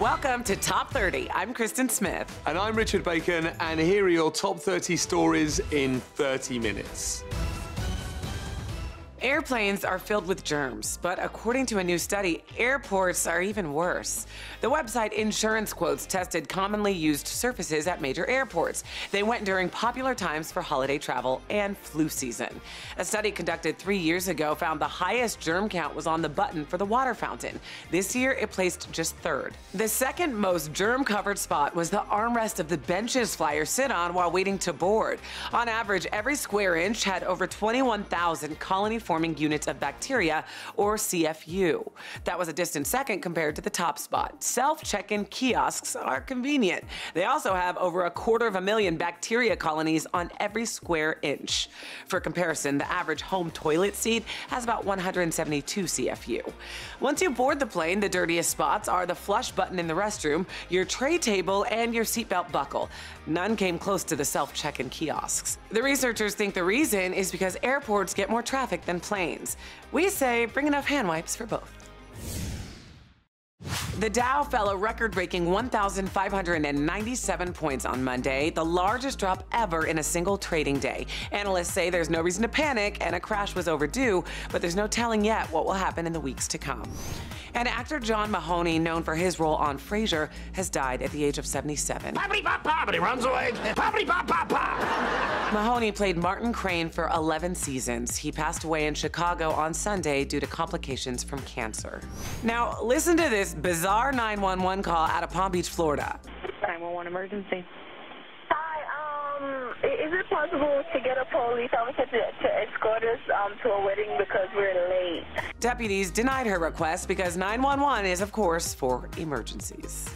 Welcome to Top 30. I'm Kristen Smith. And I'm Richard Bacon, and here are your top 30 stories in 30 minutes. Airplanes are filled with germs, but according to a new study, airports are even worse. The website Insurance Quotes tested commonly used surfaces at major airports. They went during popular times for holiday travel and flu season. A study conducted 3 years ago found the highest germ count was on the button for the water fountain. This year, it placed just third. The second most germ-covered spot was the armrest of the benches flyers sit on while waiting to board. On average, every square inch had over 21,000 colony-forming units of bacteria, or CFU. That was a distant second compared to the top spot. Self-check-in kiosks are convenient. They also have over 250,000 bacteria colonies on every square inch. For comparison, the average home toilet seat has about 172 CFU. Once you board the plane, the dirtiest spots are the flush button in the restroom, your tray table, and your seatbelt buckle. None came close to the self-check-in kiosks. The researchers think the reason is because airports get more traffic than planes. We say bring enough hand wipes for both. The Dow fell a record-breaking 1,597 points on Monday, the largest drop ever in a single trading day. Analysts say there's no reason to panic and a crash was overdue, but there's no telling yet what will happen in the weeks to come. And actor John Mahoney, known for his role on Frasier, has died at the age of 77. Poppity-pop-pop, and he runs away. Poppity-pop-pop-pop. Mahoney played Martin Crane for 11 seasons. He passed away in Chicago on Sunday due to complications from cancer. Now, listen to this bizarre 911 call out of Palm Beach, Florida. 911 emergency. Hi, is it possible to get a police officer to escort us to a wedding because we're late? Deputies denied her request because 911 is, of course, for emergencies.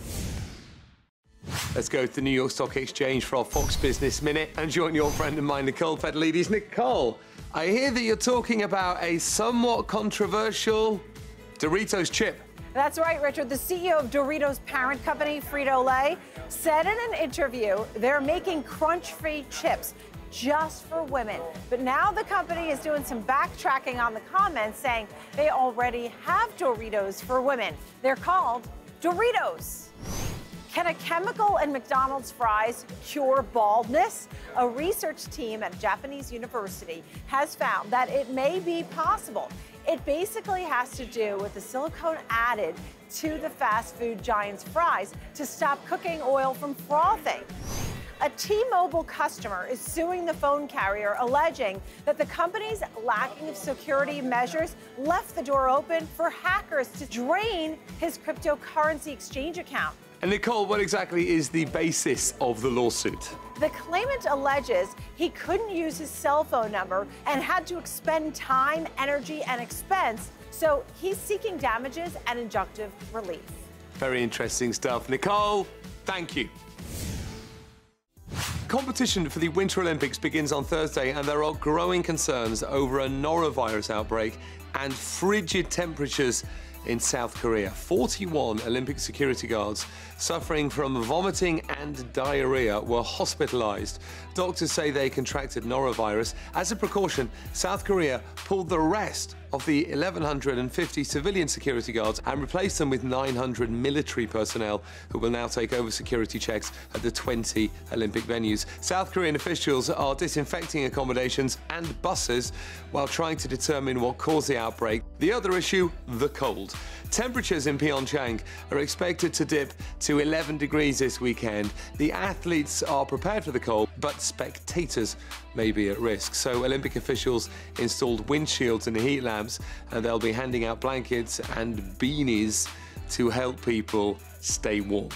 Let's go to the New York Stock Exchange for our Fox Business Minute and join your friend of mine, Nicole Fedelides. Nicole, I hear that you're talking about a somewhat controversial Doritos chip. That's right, Richard. The CEO of Doritos' parent company, Frito-Lay, said in an interview they're making crunch-free chips just for women. But now the company is doing some backtracking on the comments, saying they already have Doritos for women. They're called Doritos. Can a chemical in McDonald's fries cure baldness? A research team at a Japanese university has found that it may be possible. It basically has to do with the silicone added to the fast food giant's fries to stop cooking oil from frothing. A T-Mobile customer is suing the phone carrier, alleging that the company's lacking of security measures left the door open for hackers to drain his cryptocurrency exchange account. And Nicole, what exactly is the basis of the lawsuit? The claimant alleges he couldn't use his cell phone number and had to expend time, energy, and expense, so he's seeking damages and injunctive relief. Very interesting stuff. Nicole, thank you. Competition for the Winter Olympics begins on Thursday, and there are growing concerns over a norovirus outbreak and frigid temperatures in South Korea. 41 Olympic security guards suffering from vomiting and diarrhea were hospitalized. Doctors say they contracted norovirus. As a precaution, South Korea pulled the rest of the 1,150 civilian security guards and replaced them with 900 military personnel who will now take over security checks at the 20 Olympic venues. South Korean officials are disinfecting accommodations and buses while trying to determine what caused the outbreak. The other issue, the cold. Temperatures in Pyeongchang are expected to dip to 11 degrees this weekend. The athletes are prepared for the cold, but spectators may be at risk. So Olympic officials installed windshields and heat lamps, and they'll be handing out blankets and beanies to help people stay warm.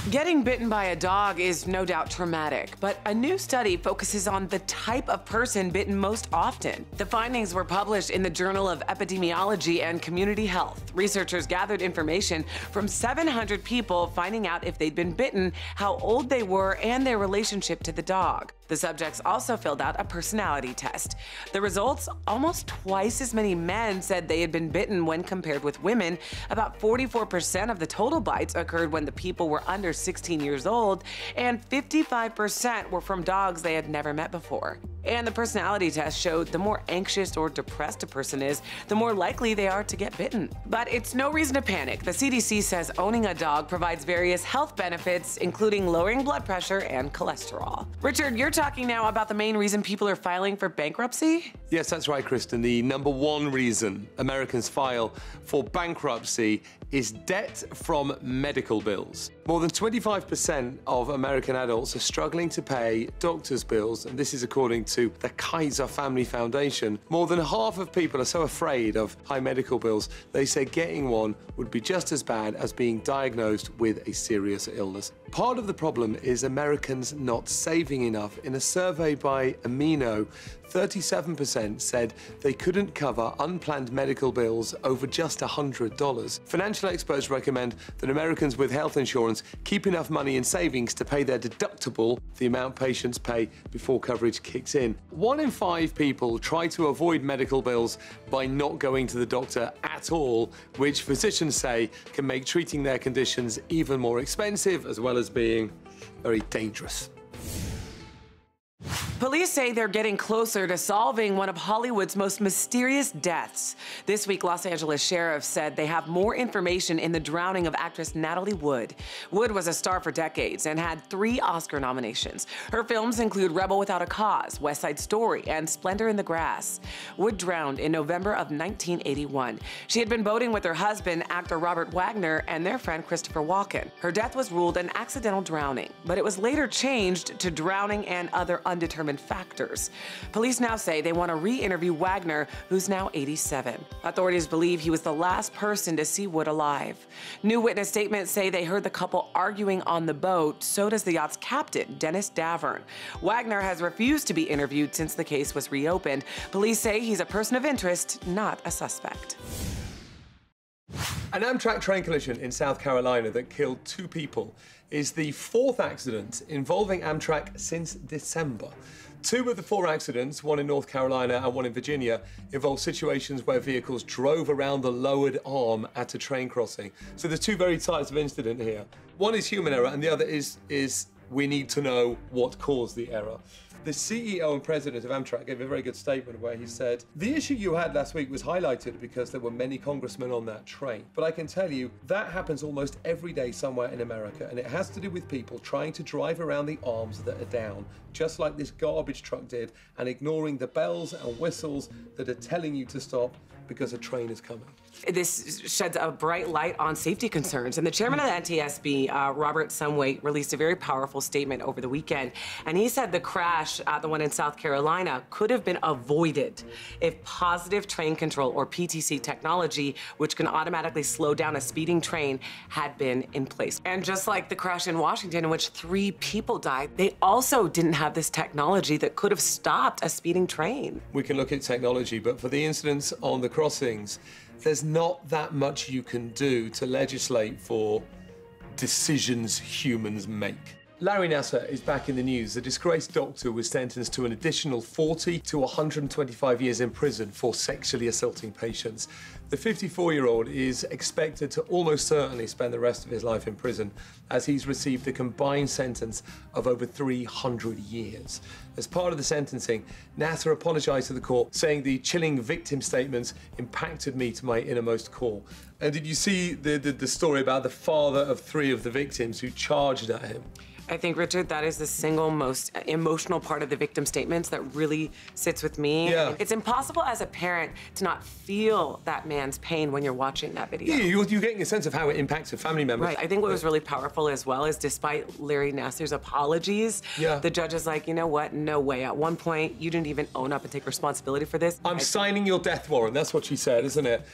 Getting bitten by a dog is no doubt traumatic, but a new study focuses on the type of person bitten most often. The findings were published in the Journal of Epidemiology and Community Health. Researchers gathered information from 700 people, finding out if they'd been bitten, how old they were, and their relationship to the dog. The subjects also filled out a personality test. The results, almost twice as many men said they had been bitten when compared with women. About 44% of the total bites occurred when the people were under 16 years old, and 55% were from dogs they had never met before. And the personality test showed the more anxious or depressed a person is, the more likely they are to get bitten. But it's no reason to panic. The CDC says owning a dog provides various health benefits, including lowering blood pressure and cholesterol. Richard, you're talking now about the main reason people are filing for bankruptcy? Yes, that's right, Kristen. The #1 reason Americans file for bankruptcy is debt from medical bills. More than 25% of American adults are struggling to pay doctor's bills, and this is according to the Kaiser Family Foundation. More than half of people are so afraid of high medical bills, they say getting one would be just as bad as being diagnosed with a serious illness. Part of the problem is Americans not saving enough. In a survey by Amino, 37% said they couldn't cover unplanned medical bills over just $100. Financial experts recommend that Americans with health insurance keep enough money in savings to pay their deductible, the amount patients pay before coverage kicks in. 1 in 5 people try to avoid medical bills by not going to the doctor at all, which physicians say can make treating their conditions even more expensive, as well as being very dangerous. Police say they're getting closer to solving one of Hollywood's most mysterious deaths. This week, Los Angeles sheriffs said they have more information in the drowning of actress Natalie Wood. Wood was a star for decades and had 3 Oscar nominations. Her films include Rebel Without a Cause, West Side Story, and Splendor in the Grass. Wood drowned in November of 1981. She had been boating with her husband, actor Robert Wagner, and their friend Christopher Walken. Her death was ruled an accidental drowning, but it was later changed to drowning and other undetermined factors. Police now say they want to re-interview Wagner, who's now 87. Authorities believe he was the last person to see Wood alive. New witness statements say they heard the couple arguing on the boat. So does the yacht's captain, Dennis Davern. Wagner has refused to be interviewed since the case was reopened. Police say he's a person of interest, not a suspect. An Amtrak train collision in South Carolina that killed 2 people is the 4th accident involving Amtrak since December. 2 of the 4 accidents, one in North Carolina and one in Virginia, involved situations where vehicles drove around the lowered arm at a train crossing. So there's 2 very types of incident here. One is human error and the other is we need to know what caused the error. The CEO and president of Amtrak gave a very good statement where he said, "The issue you had last week was highlighted because there were many congressmen on that train. But I can tell you, that happens almost every day somewhere in America, and it has to do with people trying to drive around the arms that are down, just like this garbage truck did, and ignoring the bells and whistles that are telling you to stop because a train is coming." This sheds a bright light on safety concerns. And the chairman of the NTSB, Robert Sumwaite, released a very powerful statement over the weekend. And he said the crash, the one in South Carolina, could have been avoided if positive train control, or PTC technology, which can automatically slow down a speeding train, had been in place. And just like the crash in Washington in which 3 people died, they also didn't have this technology that could have stopped a speeding train. We can look at technology, but for the incidents on the crossings, there's not that much you can do to legislate for decisions humans make. Larry Nassar is back in the news. The disgraced doctor was sentenced to an additional 40 to 125 years in prison for sexually assaulting patients. The 54-year-old is expected to almost certainly spend the rest of his life in prison, as he's received a combined sentence of over 300 years. As part of the sentencing, Nassar apologized to the court, saying the chilling victim statements impacted me to my innermost core. And did you see the story about the father of 3 of the victims who charged at him? I think, Richard, that is the single most emotional part of the victim statements that really sits with me. Yeah. It's impossible as a parent to not feel that man's pain when you're watching that video. Yeah, you're getting a sense of how it impacts a family member. Right. I think what was really powerful as well is, despite Larry Nassar's apologies, the judge is like, you know what, no way. At one point, you didn't even own up and take responsibility for this. I'm signing your death warrant. That's what she said, isn't it?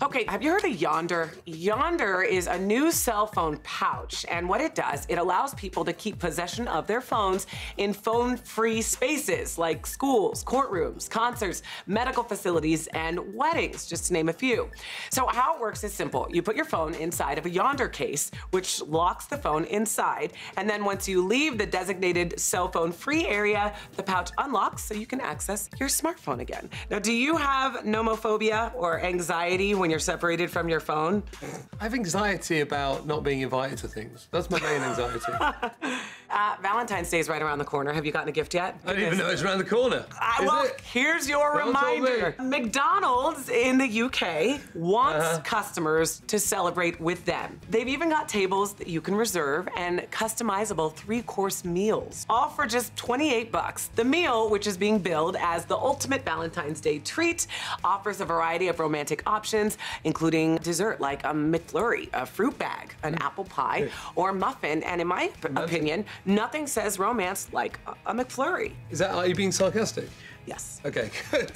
Okay, have you heard of Yonder? Yonder is a new cell phone pouch, and what it does, it allows people to keep possession of their phones in phone-free spaces like schools, courtrooms, concerts, medical facilities, and weddings, just to name a few. So how it works is simple. You put your phone inside of a Yonder case, which locks the phone inside, and then once you leave the designated cell phone-free area, the pouch unlocks so you can access your smartphone again. Now, do you have nomophobia or anxiety when you're separated from your phone? I have anxiety about not being invited to things. That's my main anxiety. Valentine's Day is right around the corner. Have you gotten a gift yet? I didn't even know it was around the corner. Well, Is it? here's your Don't tell reminder. me. McDonald's in the UK wants customers to celebrate with them. They've even got tables that you can reserve and customizable 3-course meals, all for just $28. The meal, which is being billed as the ultimate Valentine's Day treat, offers a variety of romantic options, including dessert like a McFlurry, a fruit bag, an apple pie, or muffin. And in my opinion, nothing says romance like a McFlurry. Are you being sarcastic? Yes. Okay, good.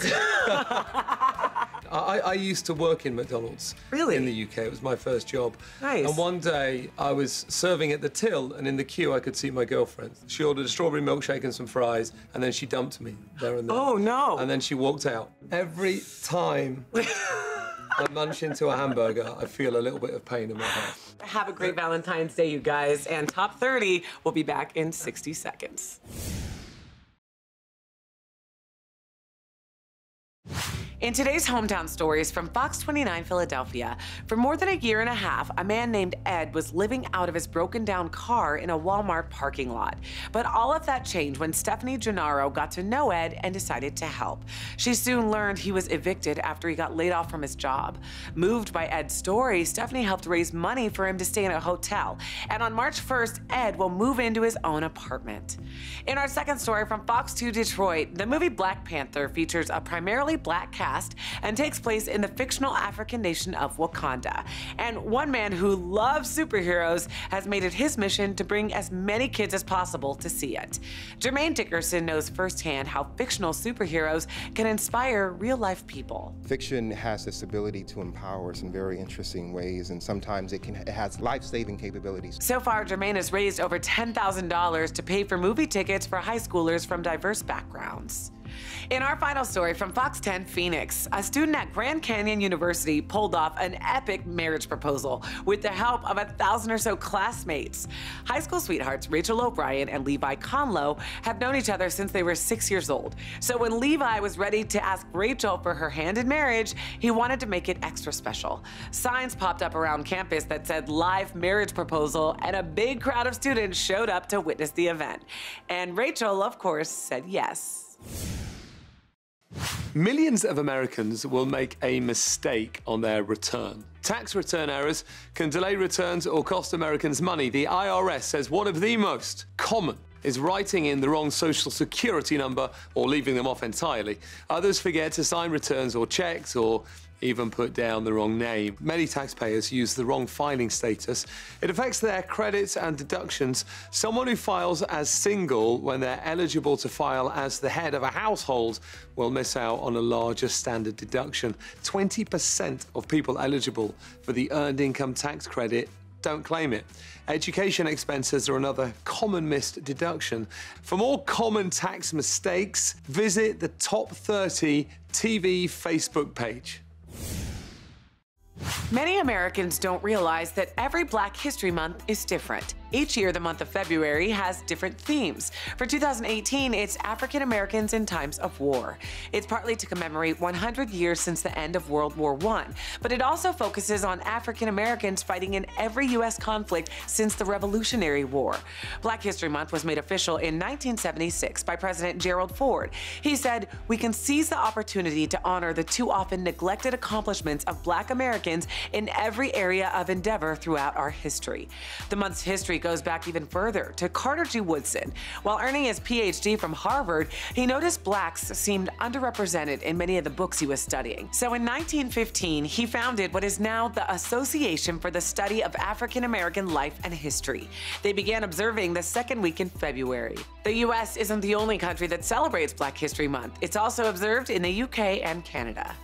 I used to work in McDonald's. Really? In the UK. It was my first job. Nice. And one day I was serving at the till, and in the queue I could see my girlfriend. She ordered a strawberry milkshake and some fries, and then she dumped me there and then. Oh, no. And then she walked out. Every time I munch into a hamburger, I feel a little bit of pain in my heart. Have a great Valentine's Day, you guys. And Top 30 will be back in 60 seconds. In today's Hometown Stories from Fox 29 Philadelphia, for more than a year and a half, a man named Ed was living out of his broken-down car in a Walmart parking lot. But all of that changed when Stephanie Gennaro got to know Ed and decided to help. She soon learned he was evicted after he got laid off from his job. Moved by Ed's story, Stephanie helped raise money for him to stay in a hotel. And on March 1st, Ed will move into his own apartment. In our second story from Fox 2 Detroit, the movie Black Panther features a primarily black cast and takes place in the fictional African nation of Wakanda. And one man who loves superheroes has made it his mission to bring as many kids as possible to see it. Jermaine Dickerson knows firsthand how fictional superheroes can inspire real-life people. Fiction has this ability to empower us in very interesting ways, and sometimes it has life-saving capabilities. So far, Jermaine has raised over $10,000 to pay for movie tickets for high schoolers from diverse backgrounds. In our final story from Fox 10 Phoenix, a student at Grand Canyon University pulled off an epic marriage proposal with the help of 1,000 or so classmates. High school sweethearts Rachel O'Brien and Levi Conlow have known each other since they were 6 years old. So when Levi was ready to ask Rachel for her hand in marriage, he wanted to make it extra special. Signs popped up around campus that said live marriage proposal, and a big crowd of students showed up to witness the event. And Rachel, of course, said yes. Millions of Americans will make a mistake on their return. Tax return errors can delay returns or cost Americans money. The IRS says one of the most common is writing in the wrong social security number or leaving them off entirely. Others forget to sign returns or checks or even put down the wrong name. Many taxpayers use the wrong filing status. It affects their credits and deductions. Someone who files as single when they're eligible to file as the head of a household will miss out on a larger standard deduction. 20% of people eligible for the earned income tax credit don't claim it. Education expenses are another common missed deduction. For more common tax mistakes, visit the Top 30 TV Facebook page. Many Americans don't realize that every Black History Month is different. Each year, the month of February has different themes. For 2018, it's African Americans in Times of War. It's partly to commemorate 100 years since the end of World War I, but it also focuses on African Americans fighting in every U.S. conflict since the Revolutionary War. Black History Month was made official in 1976 by President Gerald Ford. He said, "We can seize the opportunity to honor the too often neglected accomplishments of Black Americans in every area of endeavor throughout our history." The month's history goes back even further to Carter G. Woodson. While earning his PhD from Harvard, he noticed Blacks seemed underrepresented in many of the books he was studying. So in 1915, he founded what is now the Association for the Study of African American Life and History. They began observing the second week in February. The U.S. isn't the only country that celebrates Black History Month. It's also observed in the UK and Canada.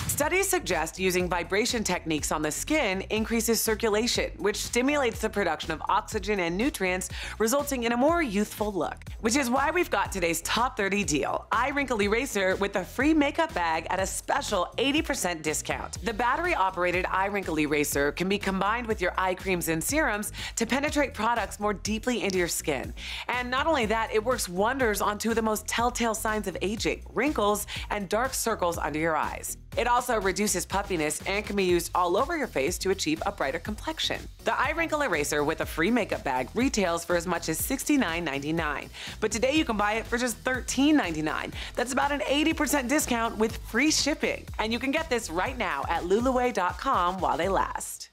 Studies suggest using vibration techniques on the skin increases circulation, which stimulates the production of oxygen and nutrients, resulting in a more youthful look. Which is why we've got today's Top 30 deal, Eye Wrinkle Eraser with a free makeup bag at a special 80% discount. The battery-operated Eye Wrinkle Eraser can be combined with your eye creams and serums to penetrate products more deeply into your skin. And not only that, it works wonders on two of the most telltale signs of aging, wrinkles and dark circles under your eyes. It also also reduces puffiness and can be used all over your face to achieve a brighter complexion. The Eye Wrinkle Eraser with a free makeup bag retails for as much as $69.99. But today you can buy it for just $13.99. That's about an 80% discount with free shipping. And you can get this right now at luluway.com while they last.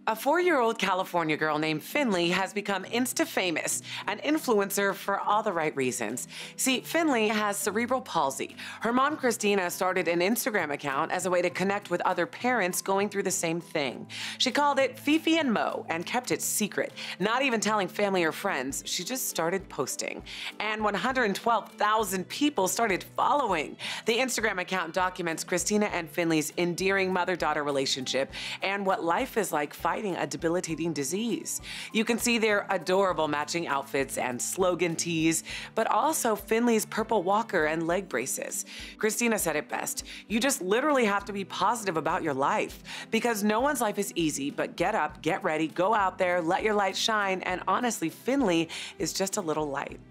A 4-year-old California girl named Finley has become Insta-famous, an influencer for all the right reasons. See, Finley has cerebral palsy. Her mom, Christina, started an Instagram account as a way to connect with other parents going through the same thing. She called it Finley and Mo and kept it secret, not even telling family or friends. She just started posting. And 112,000 people started following. The Instagram account documents Christina and Finley's endearing mother-daughter relationship and what life is like fighting a debilitating disease. You can see their adorable matching outfits and slogan tees, but also Finley's purple walker and leg braces. Christina said it best, you just literally have to be positive about your life, because no one's life is easy, but get up, get ready, go out there, let your light shine, and honestly, Finley is just a little light.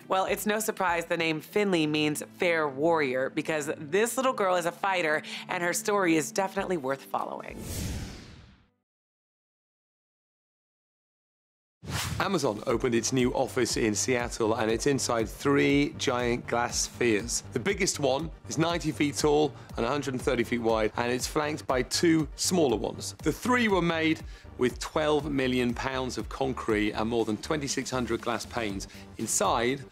Well, it's no surprise the name Finley means fair warrior, because this little girl is a fighter, and her story is definitely worth following. Amazon opened its new office in Seattle, and it's inside 3 giant glass spheres. The biggest one is 90 feet tall and 130 feet wide, and it's flanked by 2 smaller ones. The 3 were made with 12 million pounds of concrete and more than 2,600 glass panes. Inside,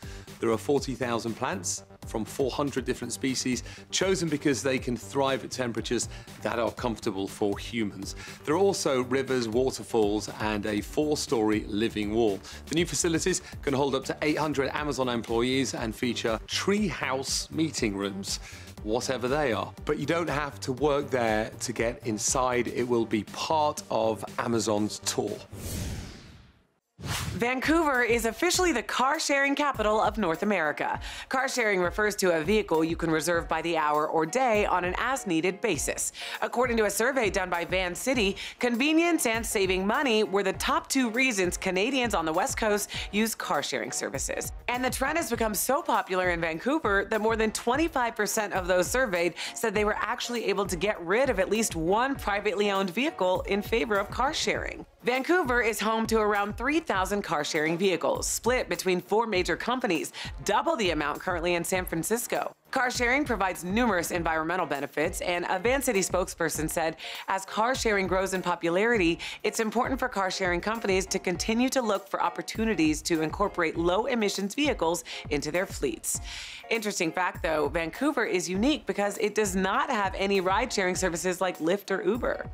there are 40,000 plants from 400 different species, chosen because they can thrive at temperatures that are comfortable for humans. There are also rivers, waterfalls, and a 4-story living wall. The new facilities can hold up to 800 Amazon employees and feature treehouse meeting rooms, whatever they are. But you don't have to work there to get inside. It will be part of Amazon's tour. Vancouver is officially the car-sharing capital of North America. Car-sharing refers to a vehicle you can reserve by the hour or day on an as-needed basis. According to a survey done by Van City, convenience and saving money were the top 2 reasons Canadians on the West Coast use car-sharing services. And the trend has become so popular in Vancouver that more than 25% of those surveyed said they were actually able to get rid of at least one privately owned vehicle in favor of car-sharing. Vancouver is home to around 3,000 car-sharing vehicles, split between 4 major companies, double the amount currently in San Francisco. Car-sharing provides numerous environmental benefits, and a Van City spokesperson said, as car-sharing grows in popularity, it's important for car-sharing companies to continue to look for opportunities to incorporate low-emissions vehicles into their fleets. Interesting fact, though, Vancouver is unique because it does not have any ride-sharing services like Lyft or Uber.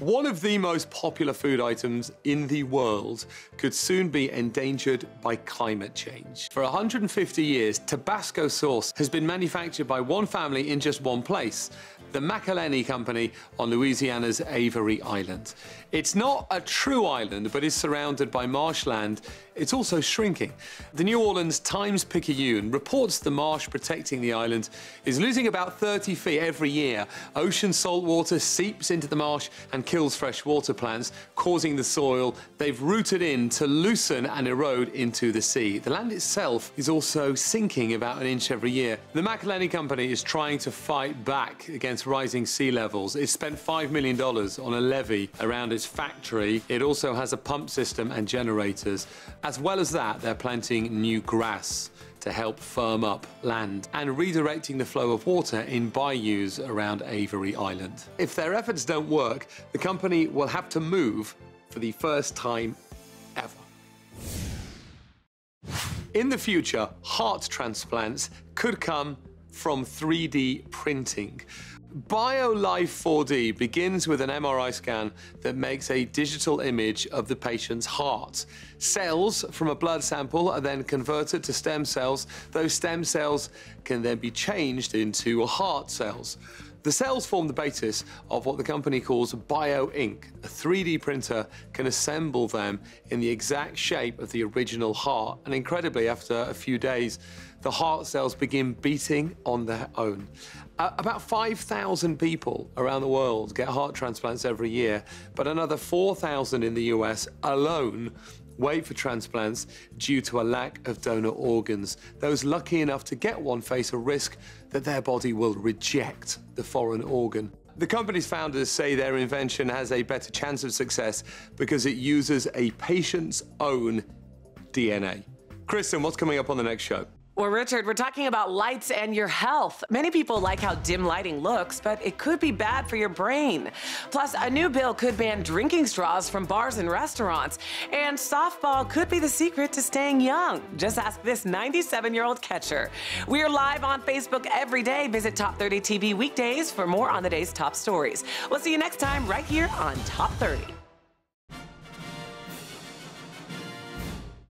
One of the most popular food items in the world could soon be endangered by climate change. For 150 years, Tabasco sauce has been manufactured by one family in just one place, the McDonald Company on Louisiana's Avery Island. It's not a true island, but is surrounded by marshland. It's also shrinking. The New Orleans Times-Picayune reports the marsh protecting the island is losing about 30 feet every year. Ocean salt water seeps into the marsh and kills freshwater plants, causing the soil they've rooted in to loosen and erode into the sea. The land itself is also sinking about 1 inch every year. The McDonald Company is trying to fight back against rising sea levels. It spent $5 million on a levee around its factory. It also has a pump system and generators. As well as that, they're planting new grass to help firm up land and redirecting the flow of water in bayous around Avery Island. If their efforts don't work, the company will have to move for the first time ever. In the future, heart transplants could come from 3D printing. BioLife 4D begins with an MRI scan that makes a digital image of the patient's heart. Cells from a blood sample are then converted to stem cells. Those stem cells can then be changed into heart cells. The cells form the basis of what the company calls BioInk. A 3D printer can assemble them in the exact shape of the original heart, and incredibly, after a few days, the heart cells begin beating on their own. About 5,000 people around the world get heart transplants every year, but another 4,000 in the US alone wait for transplants due to a lack of donor organs. Those lucky enough to get one face a risk that their body will reject the foreign organ. The company's founders say their invention has a better chance of success because it uses a patient's own DNA. Kristen, what's coming up on the next show? Well, Richard, we're talking about lights and your health. Many people like how dim lighting looks, but it could be bad for your brain. Plus, a new bill could ban drinking straws from bars and restaurants. And softball could be the secret to staying young. Just ask this 97-year-old catcher. We're live on Facebook every day. Visit Top 30 TV weekdays for more on the day's top stories. We'll see you next time right here on Top 30.